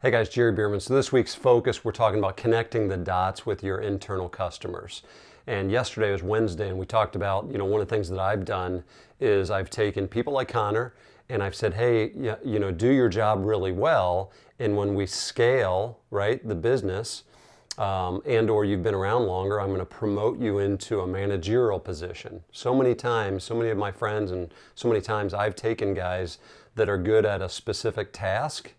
Hey guys, Jerry Bierman. So this week's focus, we're talking about connecting the dots with your internal customers. And yesterday was Wednesday, and we talked about, one of the things that I've done is I've taken people like Connor and I've said, hey, do your job really well. And when we scale, right, the business, and or you've been around longer, I'm going to promote you into a managerial position. So many times, so many of my friends and so many times I've taken guys that are good at a specific task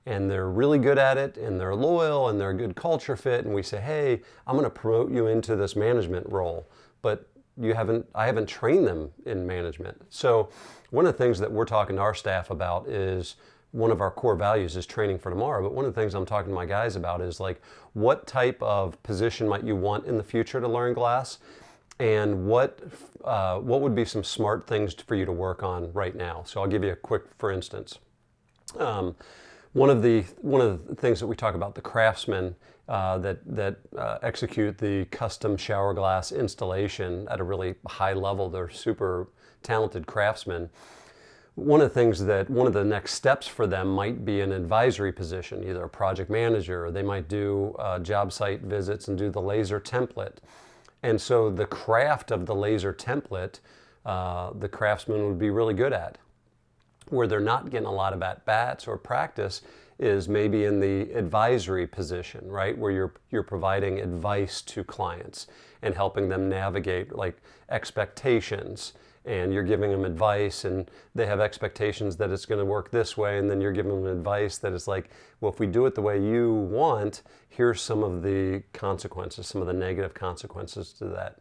and they're really good at it and they're loyal and they're a good culture fit, and we say, hey, I'm going to promote you into this management role, but I haven't trained them in management. So one of the things that we're talking to our staff about is, one of our core values is training for tomorrow, but one of the things I'm talking to my guys about is like, what type of position might you want in the future to Alluring Glass, and what would be some smart things for you to work on right now. So I'll give you a quick, for instance. One of the things that we talk about, the craftsmen that execute the custom shower glass installation at a really high level, they're super talented craftsmen. One of the next steps for them might be an advisory position, either a project manager, or they might do job site visits and do the laser template. And so the craft of the laser template, the craftsman would be really good at. Where they're not getting a lot of at-bats or practice is maybe in the advisory position, right? Where you're providing advice to clients and helping them navigate like expectations, and you're giving them advice and they have expectations that it's going to work this way, and then you're giving them advice that it's like, well, if we do it the way you want, here's some of the consequences, some of the negative consequences to that.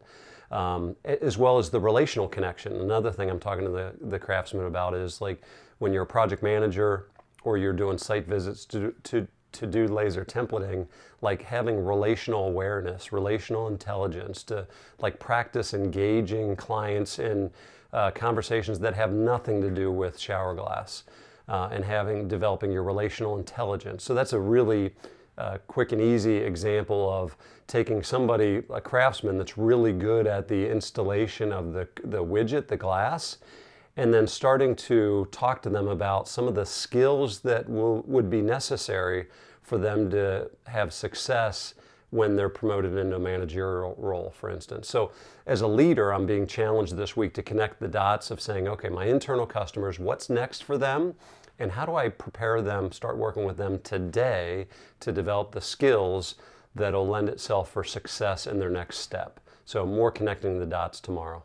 As well as the relational connection. Another thing I'm talking to the craftsman about is like when you're a project manager or you're doing site visits to do laser templating, like having relational awareness, relational intelligence, to like practice engaging clients in conversations that have nothing to do with shower glass, and developing your relational intelligence. So that's a really quick and easy example of taking somebody, a craftsman that's really good at the installation of the widget, the glass, and then starting to talk to them about some of the skills that would be necessary for them to have success when they're promoted into a managerial role, for instance. So as a leader, I'm being challenged this week to connect the dots of saying, okay, my internal customers, what's next for them? And how do I prepare them, start working with them today to develop the skills that'll lend itself for success in their next step? So more connecting the dots tomorrow.